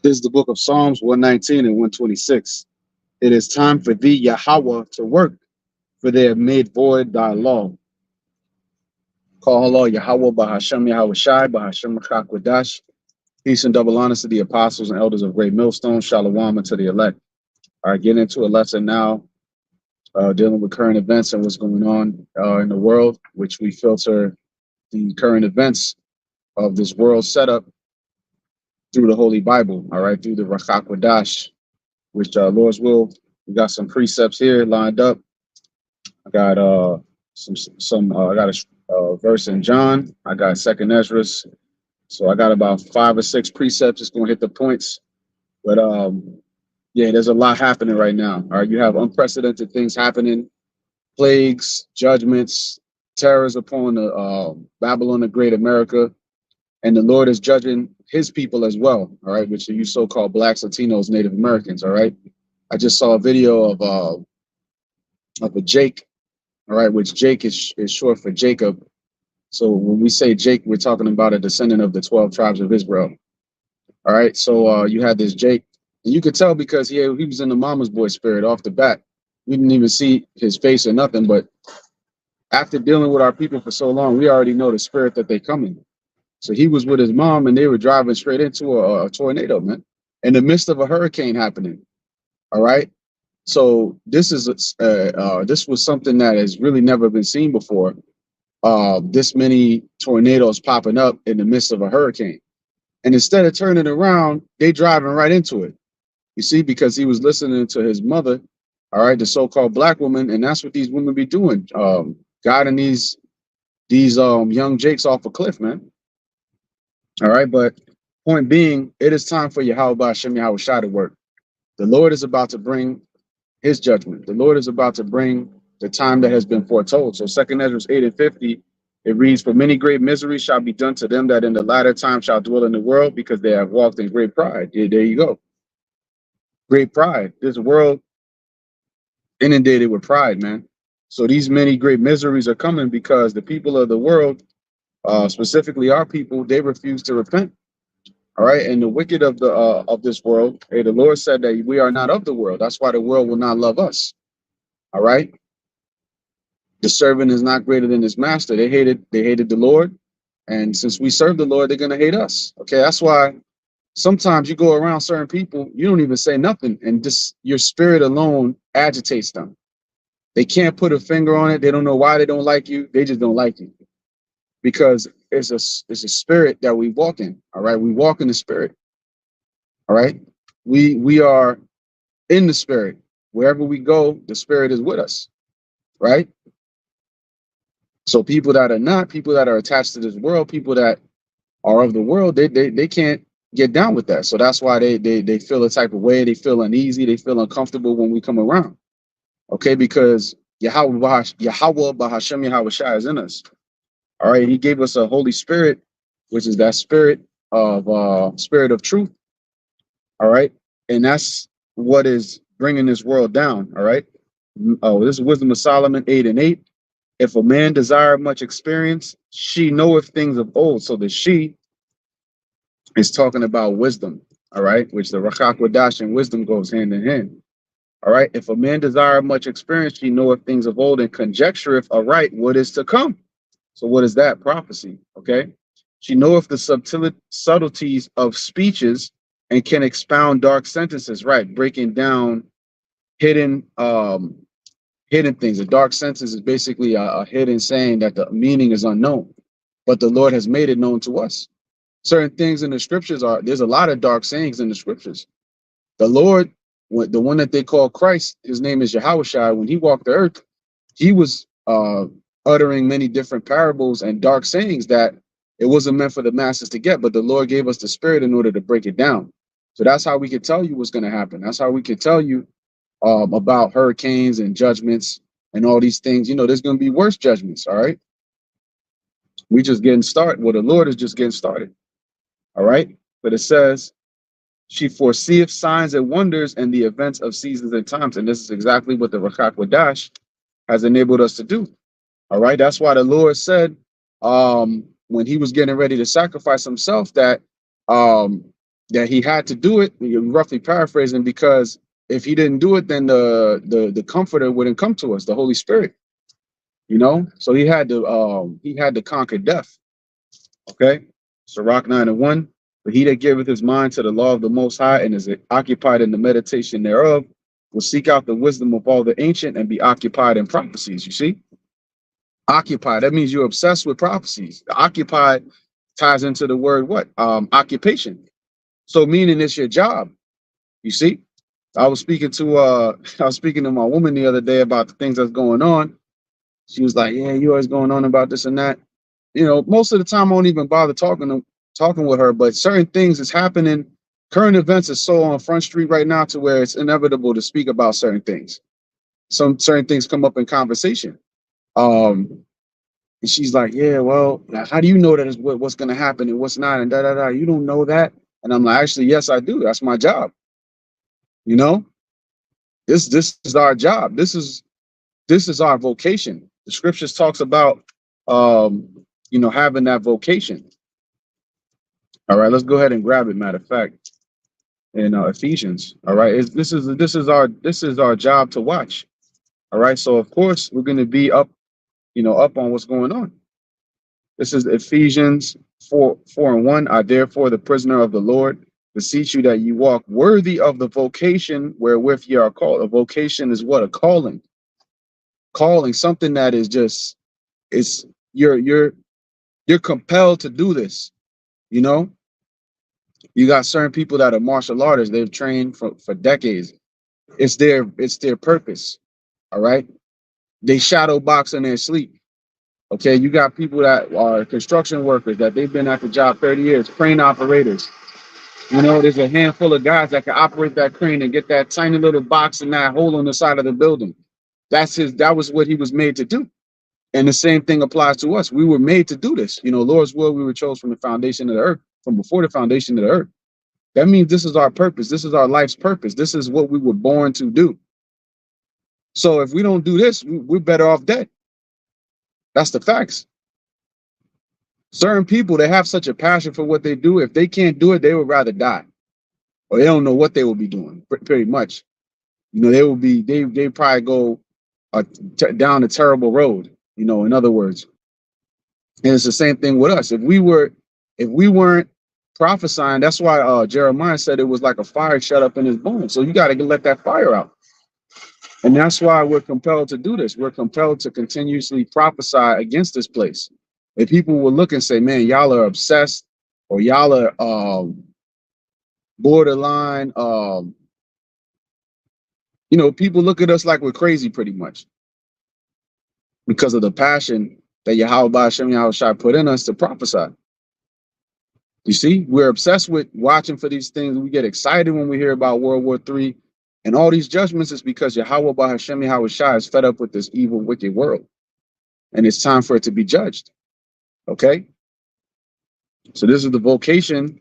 This is the book of Psalms 119 and 126. It is time for thee, Yahweh, to work, for they have made void thy law. Call Allah Yahweh Bahashem Yahweh Shai Bahashem Chakwadash. Peace and double honors to the apostles and elders of Great Millstone. Shalom and to the elect. All right, getting into a lesson now, dealing with current events and what's going on in the world, which we filter the current events of this world setup through the Holy Bible, all right, through the Rachakwadash, which Lord's will, we got some precepts here lined up. I got I got a verse in John. I got Second Ezra. So I got about 5 or 6 precepts. Just gonna hit the points. But yeah, there's a lot happening right now. All right, you have unprecedented things happening, plagues, judgments, terrors upon the Babylon the Great America, and the Lord is judging his people as well. All right, which are you so-called blacks, Latinos, Native Americans. All right, I just saw a video of a Jake. All right, which Jake is short for Jacob. So when we say Jake, we're talking about a descendant of the 12 tribes of Israel. All right, so you had this Jake, and you could tell because he was in the mama's boy spirit off the bat. We didn't even see his face or nothing, but after dealing with our people for so long, we already know the spirit that they come in. So he was with his mom, and they were driving straight into a tornado, man, in the midst of a hurricane happening. All right, so this was something that has really never been seen before. This many tornadoes popping up in the midst of a hurricane. And instead of turning around, they driving right into it. You see, because he was listening to his mother, all right, the so-called black woman, and that's what these women be doing, guiding these young Jakes off a cliff, man. All right, but point being, it is time for Yahweh Ba'Shem Yahweh Shai to work. The Lord is about to bring his judgment. The Lord is about to bring the time that has been foretold. So 2 Ezra 8 and 50, it reads, for many great miseries shall be done to them that in the latter time shall dwell in the world, because they have walked in great pride. Yeah, there you go. Great pride. This world inundated with pride, man. So these many great miseries are coming because the people of the world, specifically our people, they refuse to repent. All right, and the wicked of this world, hey, the Lord said that we are not of the world. That's why the world will not love us. All right. The servant is not greater than his master. They hated the Lord. And since we serve the Lord, they're going to hate us. Okay, that's why sometimes you go around certain people, you don't even say nothing. And just your spirit alone agitates them. They can't put a finger on it. They don't know why they don't like you. They just don't like you. Because it's a spirit that we walk in. All right, we walk in the spirit. All right, we are in the spirit. Wherever we go, the spirit is with us. Right. So people that are not, people that are attached to this world, people that are of the world, they can't get down with that. So that's why they feel a type of way. They feel uneasy. They feel uncomfortable when we come around. Okay, because Yahweh Bahashem Yahweh Shai is in us. All right, he gave us a Holy Spirit, which is that spirit of truth. All right, and that's what is bringing this world down. All right. Oh, this is Wisdom of Solomon 8 and 8. If a man desire much experience, she knoweth things of old. So the she is talking about wisdom. All right, which the Rachakwadash and wisdom goes hand in hand. All right, if a man desire much experience, she knoweth things of old and conjectureth aright what is to come. So what is that? Prophecy. Okay, she knoweth the subtleties of speeches and can expound dark sentences. Right, breaking down hidden things. A dark sentence is basically a hidden saying that the meaning is unknown, but the Lord has made it known to us. Certain things in the scriptures there's a lot of dark sayings in the scriptures. The Lord, the one that they call Christ, his name is Yahweh Shai. When he walked the earth, he was uttering many different parables and dark sayings that it wasn't meant for the masses to get, but the Lord gave us the spirit in order to break it down. So that's how we could tell you what's going to happen. That's how we could tell you about hurricanes and judgments and all these things. You know, there's going to be worse judgments. All right. We just getting started. Well, the Lord is just getting started. All right. But it says, she foreseeth signs and wonders and the events of seasons and times. And this is exactly what the Rachakwadash has enabled us to do. All right. That's why the Lord said when he was getting ready to sacrifice himself that that he had to do it, you're roughly paraphrasing, because if he didn't do it, then the comforter wouldn't come to us, the Holy Spirit, you know. So he had to conquer death. Okay. Sirach 9:1. But he that giveth his mind to the law of the Most High and is occupied in the meditation thereof will seek out the wisdom of all the ancient and be occupied in prophecies. You see, occupied, that means you're obsessed with prophecies. The occupied ties into the word what? Occupation. So meaning it's your job. You see, I was speaking to I was speaking to my woman the other day about the things that's going on. She was like, "Yeah, you always going on about this and that." You know, most of the time I don't even bother talking with her, but certain things is happening. Current events is so on Front Street right now to where it's inevitable to speak about certain things. Some certain things come up in conversation. And she's like, "Yeah, well, how do you know that is what's going to happen and what's not and da da da? You don't know that." And I'm like, "Actually, yes, I do. That's my job. You know, this is our job. This is our vocation. The scriptures talks about having that vocation. All right, let's go ahead and grab it. Matter of fact, in Ephesians. All right, this is our job to watch. All right, so of course we're going to be up on what's going on. This is Ephesians 4:4-1. I therefore, the prisoner of the Lord, beseech you that you walk worthy of the vocation wherewith ye are called. A vocation is what? A calling. Calling, something that is just, it's you're compelled to do this. You know, you got certain people that are martial artists. They've trained for decades. It's their purpose. All right. They shadow box in their sleep. Okay. You got people that are construction workers that they've been at the job 30 years, crane operators. You know, there's a handful of guys that can operate that crane and get that tiny little box in that hole on the side of the building. That was what he was made to do. And the same thing applies to us. We were made to do this. You know, Lord's will, we were chose from the foundation of the earth, from before the foundation of the earth. That means this is our purpose. This is our life's purpose. This is what we were born to do. So if we don't do this, we're better off dead. That's the facts. Certain people, they have such a passion for what they do. If they can't do it, they would rather die. Or they don't know what they will be doing, pretty much. You know, they probably go down a terrible road, you know, in other words. And it's the same thing with us. If we weren't prophesying, that's why Jeremiah said it was like a fire shut up in his bones. So you got to let that fire out. And that's why we're compelled to do this. We're compelled to continuously prophesy against this place. If people will look and say, "Man, y'all are obsessed," or "Y'all are borderline," people look at us like we're crazy pretty much because of the passion that Yahweh Ba'ashem Yahushua put in us to prophesy. You see, we're obsessed with watching for these things. We get excited when we hear about World War III and all these judgments. Is because Yahweh Ba'ashem Yahushua is fed up with this evil, wicked world. And it's time for it to be judged. Okay? So this is the vocation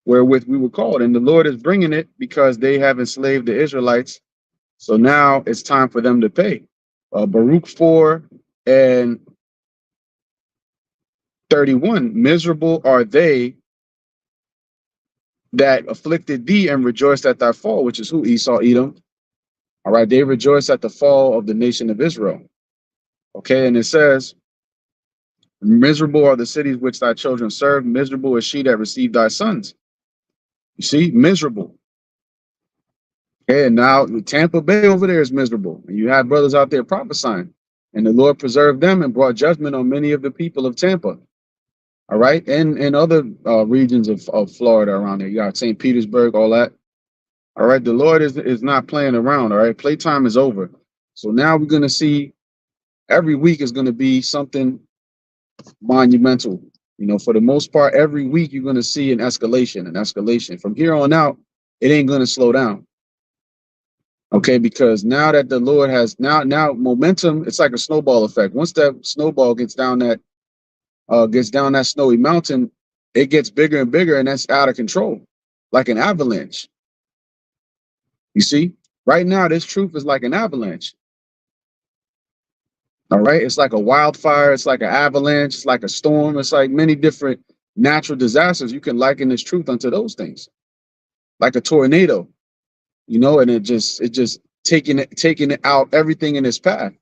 wherewith we were called. And the Lord is bringing it because they have enslaved the Israelites. So now it's time for them to pay. Baruch 4:31. Miserable are they that afflicted thee and rejoiced at thy fall, which is who? Esau, Edom. All right, they rejoice at the fall of the nation of Israel. Okay, and it says, miserable are the cities which thy children serve. Miserable is she that received thy sons. You see, miserable. Okay, and now Tampa Bay over there is miserable. And you have brothers out there prophesying. And the Lord preserved them and brought judgment on many of the people of Tampa. All right, and other regions of Florida around there. You got St. Petersburg, all that. All right, the Lord is not playing around. All right, playtime is over. So now we're going to see every week is going to be something monumental. You know, for the most part, every week you're going to see an escalation. From here on out, it ain't going to slow down. Okay, because now that the Lord has now momentum, it's like a snowball effect. Once that snowball gets down that snowy mountain, it gets bigger and bigger, and that's out of control, like an avalanche. You see, right now, this truth is like an avalanche. All right, it's like a wildfire, it's like an avalanche, it's like a storm, it's like many different natural disasters. You can liken this truth unto those things. like a tornado, and it just taking it out everything in its path.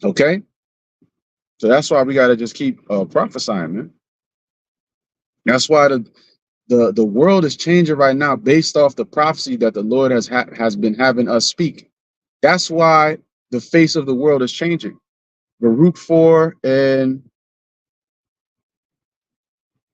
Okay, so that's why we got to just keep prophesying, man. That's why the world is changing right now based off the prophecy that the Lord has been having us speak. That's why the face of the world is changing. Baruch 4 and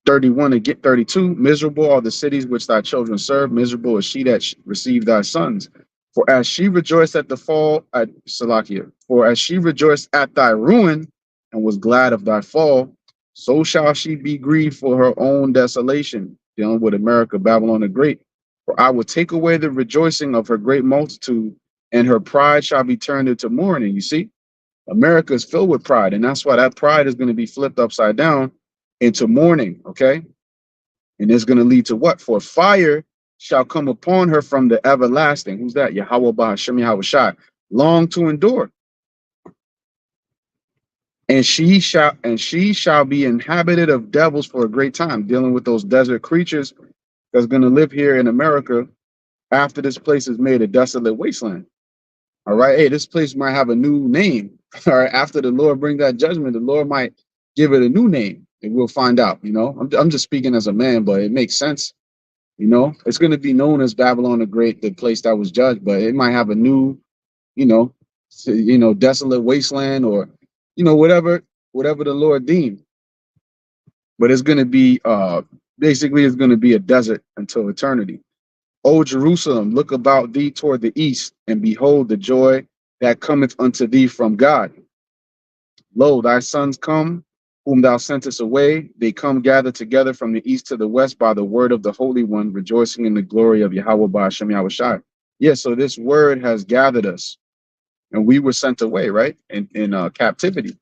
31 and get 32. Miserable are the cities which thy children serve. Miserable is she that received thy sons. For as she rejoiced at the fall at Salakia, for as she rejoiced at thy ruin and was glad of thy fall, so shall she be grieved for her own desolation. Dealing with America, Babylon the Great. For I will take away the rejoicing of her great multitude, and her pride shall be turned into mourning. You see, America is filled with pride, and that's why that pride is going to be flipped upside down into mourning. Okay, and it's going to lead to what? For fire shall come upon her from the everlasting. Who's that? Yahweh Bahashem Yahweh Shai. Long to endure. And she shall be inhabited of devils for a great time, dealing with those desert creatures that's going to live here in America after this place is made a desolate wasteland. All right. Hey, this place might have a new name. All right. After the Lord bring that judgment, the Lord might give it a new name, and we'll find out. I'm just speaking as a man, but it makes sense. It's going to be known as Babylon the Great, the place that was judged, but it might have a new, you know, desolate wasteland, or, whatever the Lord deemed. But it's going to be, basically, it's going to be a desert until eternity. O Jerusalem, look about thee toward the east, and behold the joy that cometh unto thee from God. Lo, thy sons come, whom thou sentest away. They come gathered together from the east to the west by the word of the Holy One, rejoicing in the glory of Yahweh Ba'ashem Yahweh Shai. Yeah, so this word has gathered us, and we were sent away, right? In captivity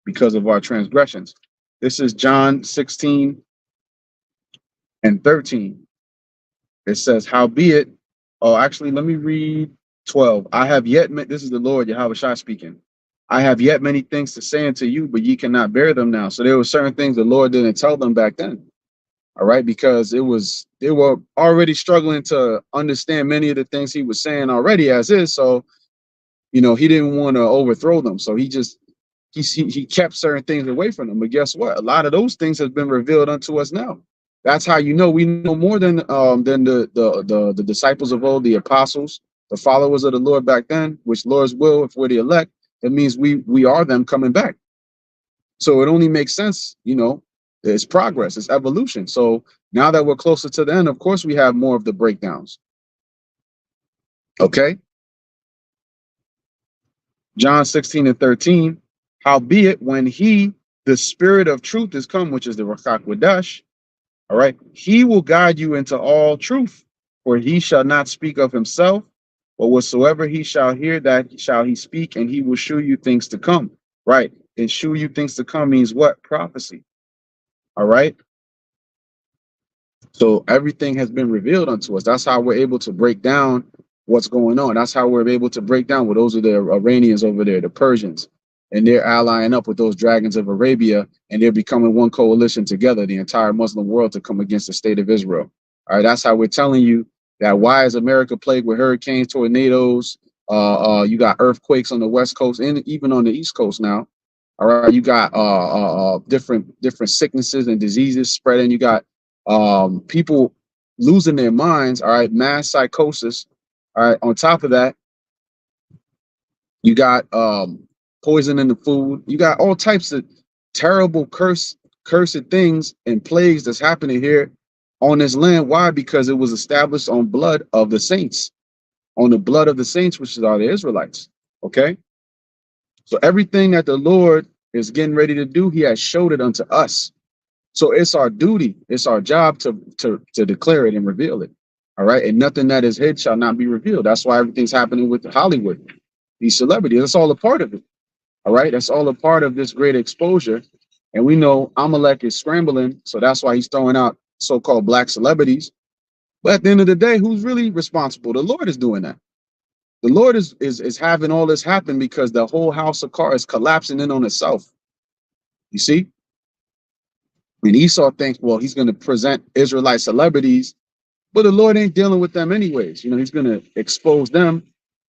because of our transgressions. This is John 16 and 13. It says, howbeit, actually, let me read 12. I have yet, this is the Lord Yahweh Shai speaking. I have yet many things to say unto you, but ye cannot bear them now. So there were certain things the Lord didn't tell them back then. All right, because they were already struggling to understand many of the things he was saying already as is. So, he didn't want to overthrow them. So he kept certain things away from them. But guess what? A lot of those things have been revealed unto us now. That's how we know more than the disciples of old, the apostles, the followers of the Lord back then, which Lord's will, if we're the elect, it means we are them coming back. So it only makes sense, it's progress, it's evolution. So now that we're closer to the end, of course, we have more of the breakdowns. Okay. John 16 and 13. Howbeit, when he, the spirit of truth, is come, which is the Rakak Wadash, all right, he will guide you into all truth, for he shall not speak of himself, but whatsoever he shall hear, that shall he speak, and he will show you things to come. Right. And show you things to come means what? Prophecy. All right. So everything has been revealed unto us. That's how we're able to break down what's going on. That's how we're able to break down. Well, those are the Iranians over there, the Persians, and they're allying up with those dragons of Arabia, and they're becoming one coalition together, the entire Muslim world, to come against the state of Israel. All right, that's how we're telling you that why is America plagued with hurricanes, tornadoes? You got earthquakes on the West Coast and even on the East Coast now. All right, you got different sicknesses and diseases spreading. You got people losing their minds. All right, mass psychosis. All right, on top of that, you got poison in the food. You got all types of terrible cursed things and plagues that's happening here on this land. Why? Because it was established on blood of the saints, on the blood of the saints, which are the Israelites. Okay, so everything that the Lord is getting ready to do, he has showed it unto us. So it's our duty, it's our job to declare it and reveal it. All right, and nothing that is hid shall not be revealed. That's why everything's happening with Hollywood, these celebrities. That's all a part of it. All right, that's all a part of this great exposure. And we know Amalek is scrambling, so that's why he's throwing out so-called black celebrities. But at the end of the day, who's really responsible? The Lord is doing that. The Lord is having all this happen because the whole house of cards is collapsing in on itself. You see? And Esau thinks, well, he's going to present Israelite celebrities But the Lord ain't dealing with them anyways. You know, he's gonna expose them,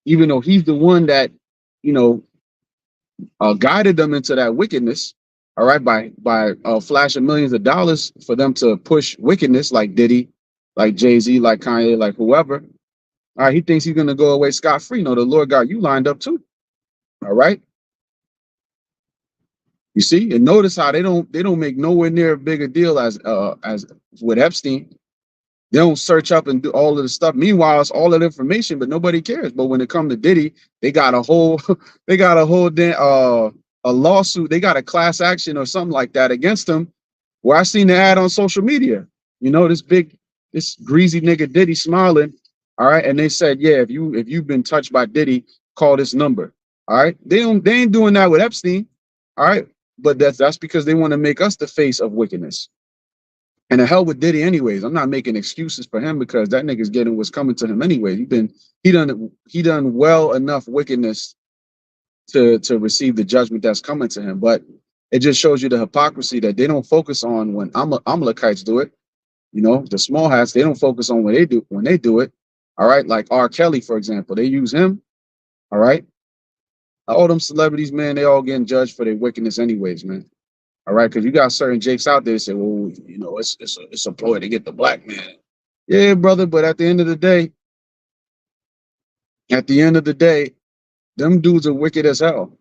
even though he's the one that, you know, guided them into that wickedness. All right, by flashing millions of dollars for them to push wickedness, like Diddy, like Jay-Z, like Kanye, like whoever. All right, he thinks he's gonna go away scot free. No, the Lord got you lined up too. All right, you see, and notice how they don't make nowhere near a bigger deal as with Epstein. They don't search up and do all of the stuff. Meanwhile, it's all of the information, but nobody cares. But when it comes to Diddy, they got a whole, they got a whole a lawsuit. They got a class action or something like that against him. Where I seen the ad on social media. You know, this greasy nigga Diddy smiling. All right, and they said, yeah, if you've been touched by Diddy, call this number. All right, they ain't doing that with Epstein. All right, but that's because they want to make us the face of wickedness. And the hell with Diddy anyways. I'm not making excuses for him because that nigga's getting what's coming to him anyway. He done well enough wickedness to receive the judgment that's coming to him. But it just shows you the hypocrisy that they don't focus on when Amalekites do it. You know, the small hats, they don't focus on when they do it. All right, like R. Kelly, for example. They use him. All right. All them celebrities, man, they all getting judged for their wickedness anyways, man. All right, because you got certain jakes out there that say, well, you know, it's a ploy to get the black man. Yeah, brother, but at the end of the day, them dudes are wicked as hell.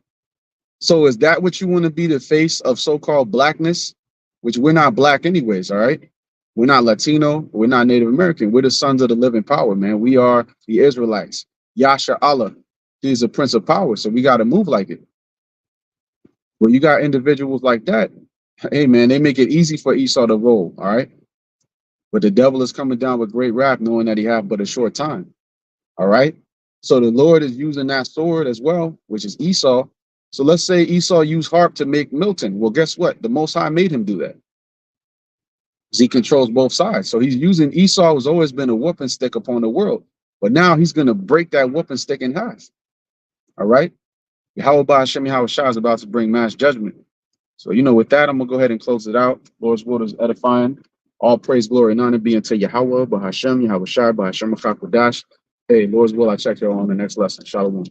So is that what you want to be, the face of so-called blackness? Which we're not black anyways, all right? We're not Latino, we're not Native American. We're the sons of the living power, man. We are the Israelites. Yasha Allah, he's a prince of power, so we got to move like it. When you got individuals like that, hey man, they make it easy for Esau to roll, all right? But the devil is coming down with great wrath, knowing that he have but a short time. All right. So the Lord is using that sword as well, which is Esau. So let's say Esau used harp to make Milton. Well, guess what? The Most High made him do that. He controls both sides. So he's using Esau has always been a whooping stick upon the world. But now he's going to break that whooping stick in half. All right. Yahweh Hashem Yahweh Shah is about to bring mass judgment. So, you know, with that, I'm going to go ahead and close it out. Lord's word is edifying. All praise, glory, and honor be unto Yahweh, Bahashem, Yahweh Shai, Bahashem, Chakodash. Hey, Lord's will, I check you on the next lesson. Shalom.